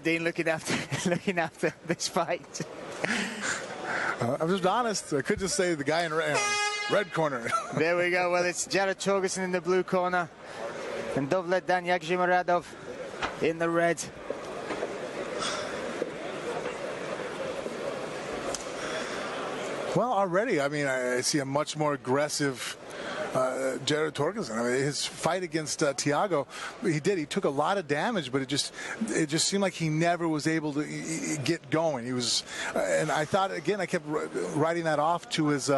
Dean looking after this fight. I'm just honest. I could just say the guy in red corner. There we go. Well, it's Jared Torgeson in the blue corner and Davletdzhan Yagshimuradov in the red. Well, already, I mean, I see a much more aggressive Jared Torgeson. I mean, his fight against Thiago, he took a lot of damage, but it just seemed like he never was able to get going. He was, and I thought, again, I kept writing that off to his, you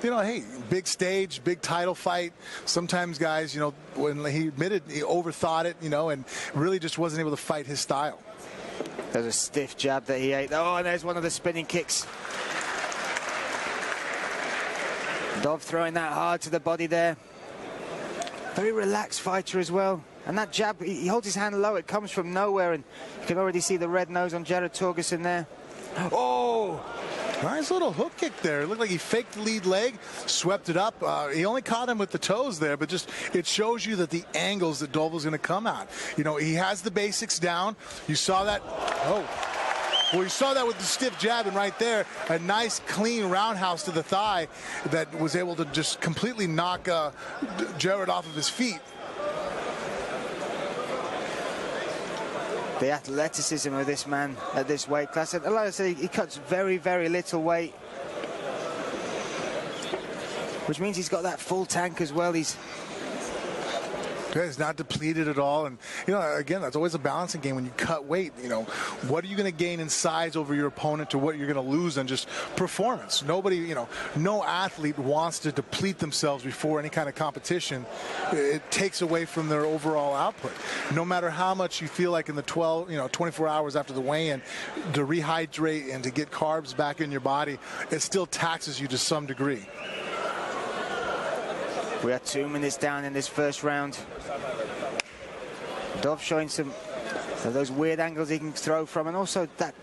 know, hey, big stage, big title fight. Sometimes guys, you know, when he admitted he overthought it, you know, and really just wasn't able to fight his style. There's a stiff jab that he ate. Oh, and there's one of the spinning kicks. Dov throwing that hard to the body there. Very relaxed fighter as well. And that jab, he holds his hand low, it comes from nowhere, and you can already see the red nose on Jared Torgeson there. Oh! Nice little hook kick there. It looked like he faked the lead leg, swept it up. He only caught him with the toes there, but just it shows you that the angles that Dov was going to come at. You know, he has the basics down. You saw that. Oh. Well, you saw that with the stiff jab, and right there, a nice, clean roundhouse to the thigh that was able to just completely knock Jared off of his feet. The athleticism of this man at this weight class. And like I said, he cuts very, very little weight, which means he's got that full tank as well. He's not depleted at all, and you know, again, that's always a balancing game when you cut weight. You know, what are you going to gain in size over your opponent to what you're going to lose on just performance? Nobody, you know, no athlete wants to deplete themselves before any kind of competition. It takes away from their overall output. No matter how much you feel like in the 24 hours after the weigh-in to rehydrate and to get carbs back in your body, it still taxes you to some degree. We are 2 minutes down in this first round. Dov showing some of those weird angles he can throw from, and also that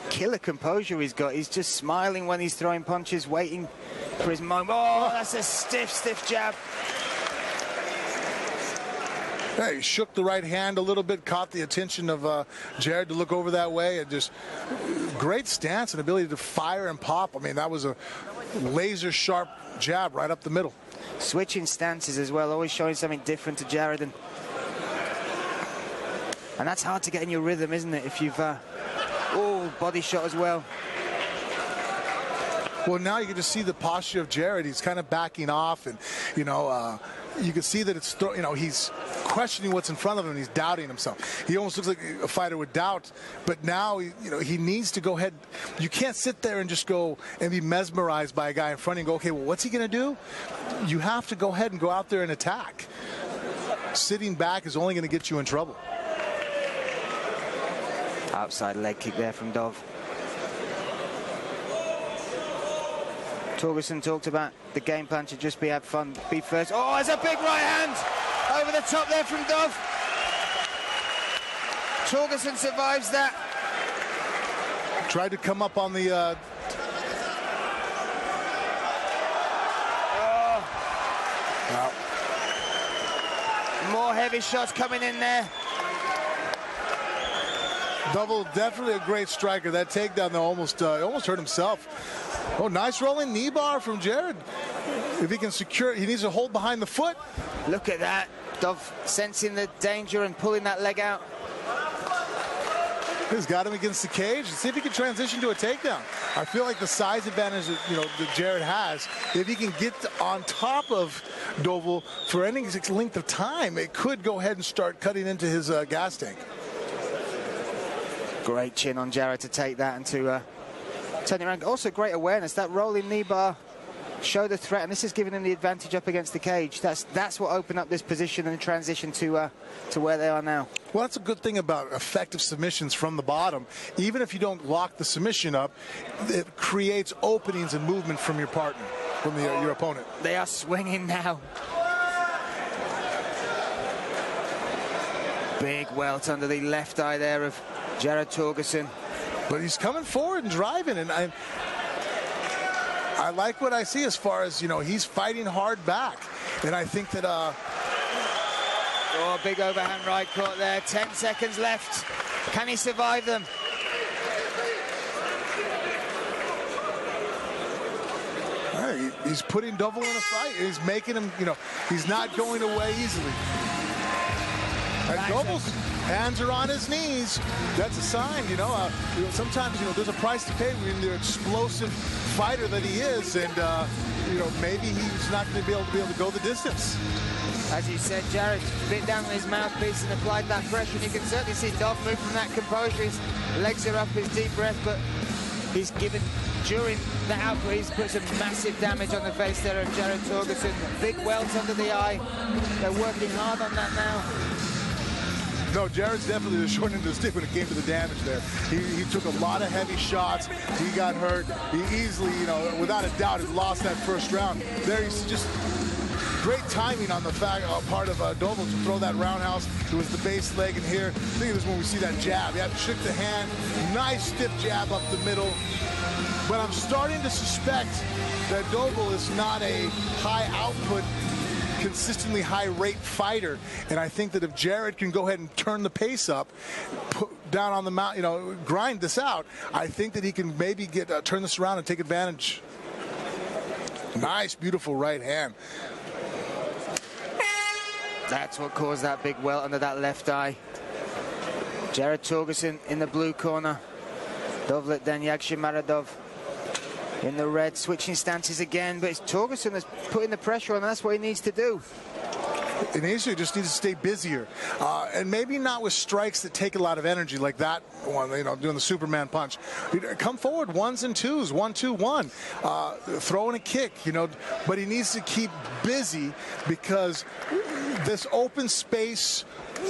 killer composure he's got. He's just smiling when he's throwing punches, waiting for his moment. Oh, that's a stiff, stiff jab. Yeah, he shook the right hand a little bit, caught the attention of Jared to look over that way, and just great stance and ability to fire and pop. I mean, that was a laser sharp jab right up the middle. Switching stances as well, always showing something different to Jared, and that's hard to get in your rhythm, isn't it? If you've oh, body shot as well. Well, now you can just see the posture of Jared. He's kind of backing off, and you know, you can see that it's, you know, he's questioning what's in front of him, and he's doubting himself. He almost looks like a fighter with doubt, but now, you know, he needs to go ahead. You can't sit there and just go and be mesmerized by a guy in front of you and go, okay, well, what's he going to do? You have to go ahead and go out there and attack. Sitting back is only going to get you in trouble. Outside leg kick there from Dov. Torgeson talked about the game plan to just have fun, be first. Oh, there's a big right hand over the top there from Dov. Torgeson survives that. Tried to come up on the... Wow. More heavy shots coming in there. Double, definitely a great striker. That takedown, though, almost hurt himself. Oh, nice rolling knee bar from Jared. If he can secure it, he needs to hold behind the foot. Look at that. Dov sensing the danger and pulling that leg out. He's got him against the cage. Let's see if he can transition to a takedown. I feel like the size advantage that, you know, that Jared has, if he can get on top of Dov for any length of time, it could go ahead and start cutting into his gas tank. Great chin on Jared to take that and to turn it around. Also great awareness. That rolling knee bar showed the threat, and this is giving him the advantage up against the cage. That's what opened up this position and transition to where they are now. Well, that's a good thing about effective submissions from the bottom. Even if you don't lock the submission up, it creates openings and movement from your partner, from your opponent. They are swinging now. Big welt under the left eye there of Jared Torgeson. But he's coming forward and driving, and I like what I see as far as, he's fighting hard back. And I think that... Oh, big overhand right caught there. 10 seconds left. Can he survive them? He's putting Dovol in a fight. He's making him, he's not going away easily. And Dovol's hands are on his knees. That's a sign, sometimes, there's a price to pay when the explosive fighter that he is, and, maybe he's not going to be able to go the distance. As you said, Jared bit down on his mouthpiece and applied that pressure, and you can certainly see Dov move from that composure. His legs are up, his deep breath, but he's given, during the output, he's put some massive damage on the face there of Jared Torgeson. Big welts under the eye. They're working hard on that now. No, Jared's definitely the short end of the stick when it came to the damage there. He took a lot of heavy shots. He got hurt. He easily, without a doubt, had lost that first round. There, he's just great timing on the part of Dovol to throw that roundhouse. It was the base leg, and here, I think it was when we see that jab. He had to shook the hand, nice stiff jab up the middle. But I'm starting to suspect that Dovol is not a high output, consistently high rate fighter, and I think that if Jared can go ahead and turn the pace up, put down on the mount, grind this out, I think that he can maybe turn this around and take advantage. Nice, beautiful right hand. That's what caused that big welt under that left eye. Jared Torgeson in the blue corner. Davletdzhan Yagshimuradov in the red, switching stances again, but it's Torgeson that's putting the pressure on, and that's what he needs to do. And he just needs to stay busier, and maybe not with strikes that take a lot of energy like that one, doing the Superman punch. Come forward, ones and twos, 1, 2, 1, throwing a kick, but he needs to keep busy, because this open space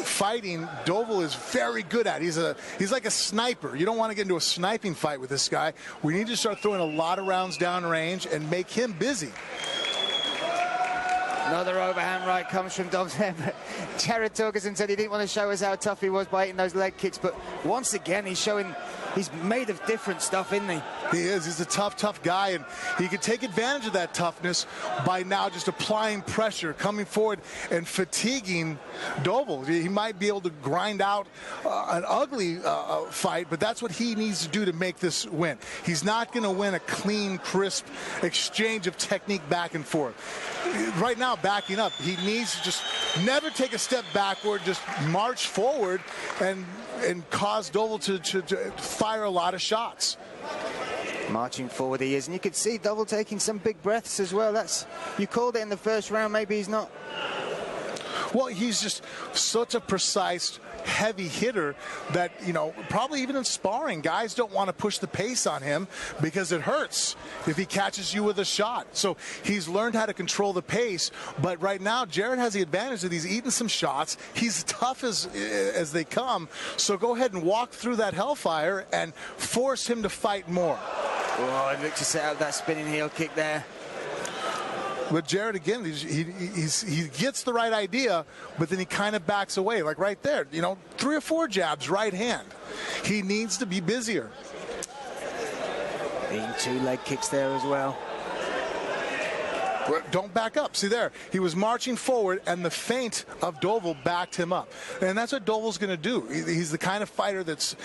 fighting, Dovol is very good at. He's like a sniper. You don't want to get into a sniping fight with this guy. We need to start throwing a lot of rounds downrange and make him busy. Another overhand right comes from Dov's head, but Jared Torgeson said he didn't want to show us how tough he was by hitting those leg kicks, but once again he's showing he's made of different stuff, isn't he? He is. He's a tough guy, and he can take advantage of that toughness by now just applying pressure, coming forward and fatiguing Dovol. He might be able to grind out an ugly fight, but that's what he needs to do to make this win. He's not going to win a clean, crisp exchange of technique back and forth. Right now, backing up, he needs to just never take a step backward, just march forward and cause Dovol to fire a lot of shots. Marching forward he is, and you could see Dovol taking some big breaths as well. You called it in the first round, maybe he's not. Well, he's just such a precise, heavy hitter that, probably even in sparring, guys don't want to push the pace on him because it hurts if he catches you with a shot. So he's learned how to control the pace, but right now Jared has the advantage that he's eaten some shots. He's tough as they come, so go ahead and walk through that hellfire and force him to fight more. Oh, he looked to set up that spinning heel kick there. But Jared, again, he gets the right idea, but then he kind of backs away, like right there. 3 or 4 jabs, right hand. He needs to be busier. Eating 2 leg kicks there as well. Don't back up. See there, he was marching forward, and the feint of Dovol backed him up. And that's what Dovol's going to do. He's the kind of fighter that's,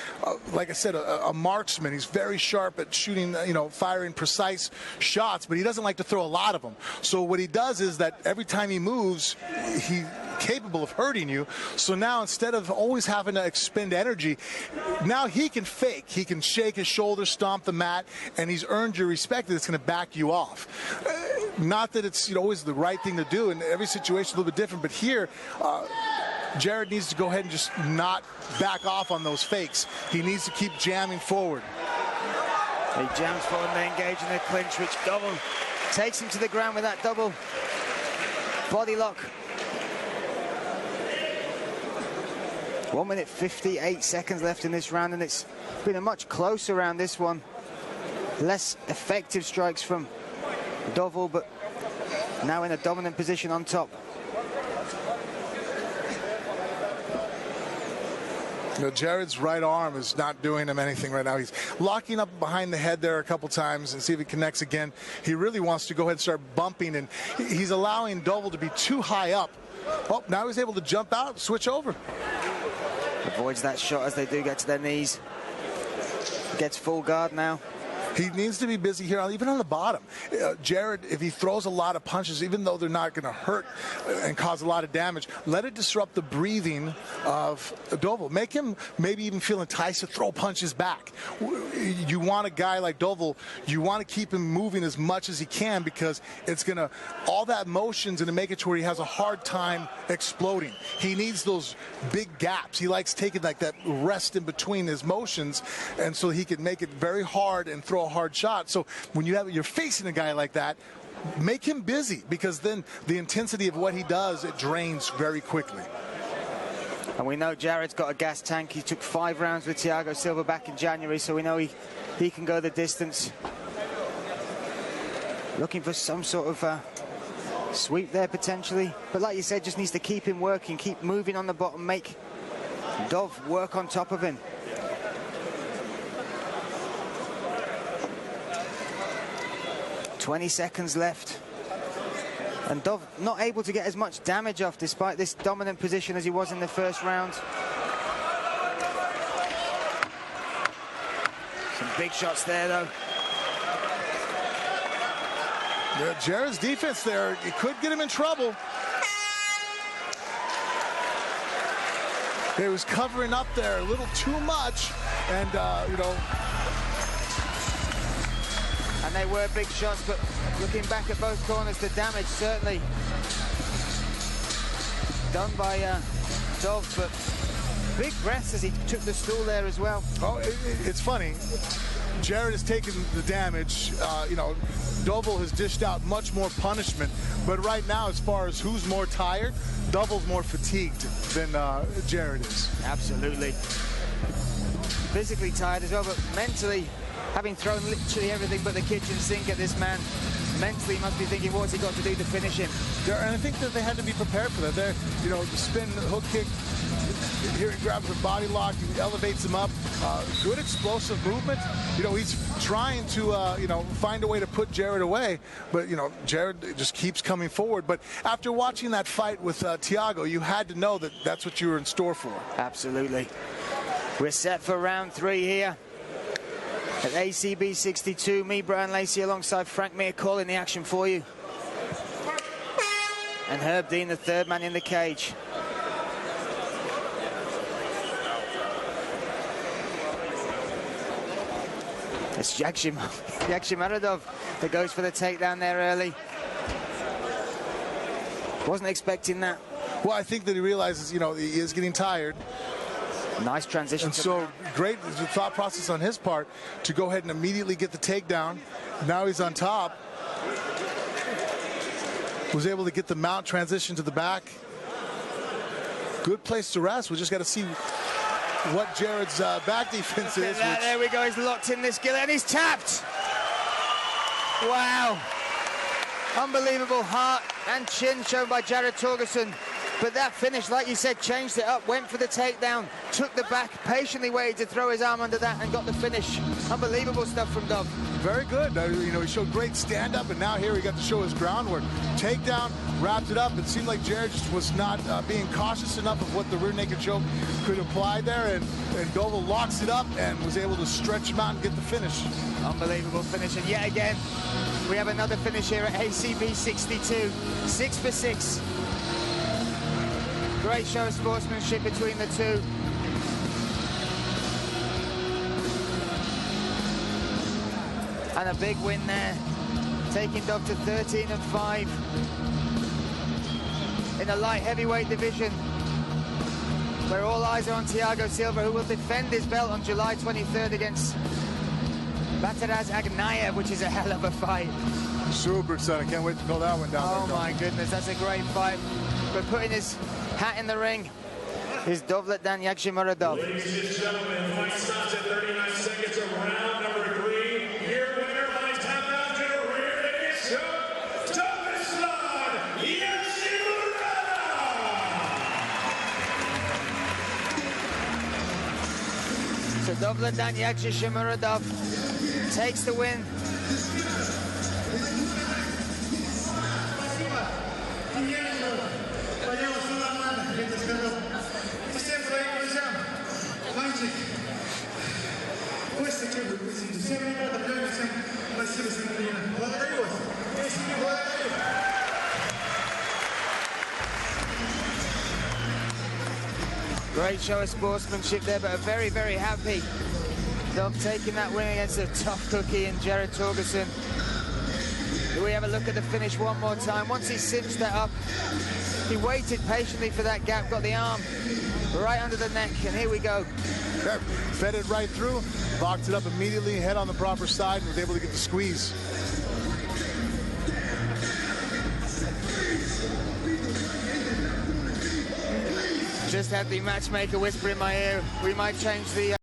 like I said, a marksman. He's very sharp at shooting, firing precise shots, but he doesn't like to throw a lot of them. So what he does is that every time he moves, he's capable of hurting you. So now, instead of always having to expend energy, now he can fake. He can shake his shoulders, stomp the mat, and he's earned your respect that it's going to back you off. Not that it's always the right thing to do, and every situation is a little bit different, but here Jared needs to go ahead and just not back off on those fakes. He needs to keep jamming forward. He jams forward and they engage in the clinch, which Dovol takes him to the ground with that double body lock. 1 minute 58 seconds left in this round, and it's been a much closer round, this one. Less effective strikes from Dovol, but now in a dominant position on top. You know, Jared's right arm is not doing him anything right now. He's locking up behind the head there a couple times and see if he connects again. He really wants to go ahead and start bumping, and he's allowing Dovell to be too high up. Oh, now he's able to jump out, switch over. Avoids that shot as they do get to their knees. Gets full guard now. He needs to be busy here, even on the bottom. Jared, if he throws a lot of punches, even though they're not going to hurt and cause a lot of damage, let it disrupt the breathing of Dovell. Make him maybe even feel enticed to throw punches back. You want a guy like Dovell, you want to keep him moving as much as he can, because it's going to, all that motion's going to make it to where he has a hard time exploding. He needs those big gaps. He likes taking like that rest in between his motions, and so he can make it very hard and throw a hard shot. So when you're facing a guy like that, make him busy, because then the intensity of what he does, it drains very quickly. And we know Jared's got a gas tank. He took 5 rounds with Thiago Silva back in January, so we know he can go the distance. Looking for some sort of sweep there potentially, but like you said, just needs to keep him working, keep moving on the bottom, make Dov work on top of him. 20 seconds left. And Dov not able to get as much damage off despite this dominant position as he was in the first round. Some big shots there though. Yeah, Jared's defense there, it could get him in trouble. He was covering up there a little too much, and you know. And they were big shots, but looking back at both corners, the damage certainly done by Dov, but big breaths as he took the stool there as well. Oh, it's funny. Jared has taken the damage. You know, Dovell has dished out much more punishment, but right now, as far as who's more tired, Dovell's more fatigued than Jared is. Absolutely. Physically tired as well, but mentally, having thrown literally everything but the kitchen sink at this man, mentally he must be thinking, what's he got to do to finish him? And I think that they had to be prepared for that. There, you know, the spin, the hook kick, here he grabs the body lock, he elevates him up. Good explosive movement. You know, he's trying to, you know, find a way to put Jared away, but, you know, Jared just keeps coming forward. But after watching that fight with Thiago, you had to know that that's what you were in store for. Absolutely. We're set for round 3 here at ACB 62. Me, Brian Lacey, alongside Frank Mir, calling the action for you. And Herb Dean, the third man in the cage. It's Yagshimuradov that goes for the takedown there early. Wasn't expecting that. Well, I think that he realizes, you know, he is getting tired. Nice transition. And so great thought process on his part to go ahead and immediately get the takedown. Now he's on top. Was able to get the mount transition to the back. Good place to rest. We just got to see what Jared's back defense is. There we go. He's locked in this gillet and he's tapped. Wow. Unbelievable heart and chin shown by Jared Torgeson. But that finish, like you said, changed it up, went for the takedown, took the back, patiently waited to throw his arm under that and got the finish. Unbelievable stuff from Dov. Very good. You know, he showed great stand-up, and now here he got to show his groundwork. Takedown, wrapped it up. It seemed like Jared just was not being cautious enough of what the rear naked choke could apply there, and Dovell locks it up and was able to stretch him out and get the finish. Unbelievable finish, and yet again, we have another finish here at ACB 62. 6 for 6. Great show of sportsmanship between the two. And a big win there, taking Dov to 13-5 in the light heavyweight division, where all eyes are on Thiago Silva, who will defend his belt on July 23rd against Bataraz Agnayev, which is a hell of a fight. Super exciting. I can't wait to call that one down. Oh my goodness, that's a great fight. But putting his hat in the ring is Davletdzhan Yagshimuradov. Ladies and gentlemen, fight starts at 39 seconds of round number 3. Your winner by tap out to the rear naked choke, Davletdzhan Yagshimuradov. Davletdzhan Yagshimuradov takes the win. Great show of sportsmanship there, but a very, very happy Dov taking that win against a tough cookie in Torgeson. We have a look at the finish one more time. Once he cinched that up, he waited patiently for that gap, got the arm right under the neck, and here we go. Fed it right through, locked it up immediately, head on the proper side, and was able to get the squeeze. Just had the matchmaker whisper in my ear, we might change the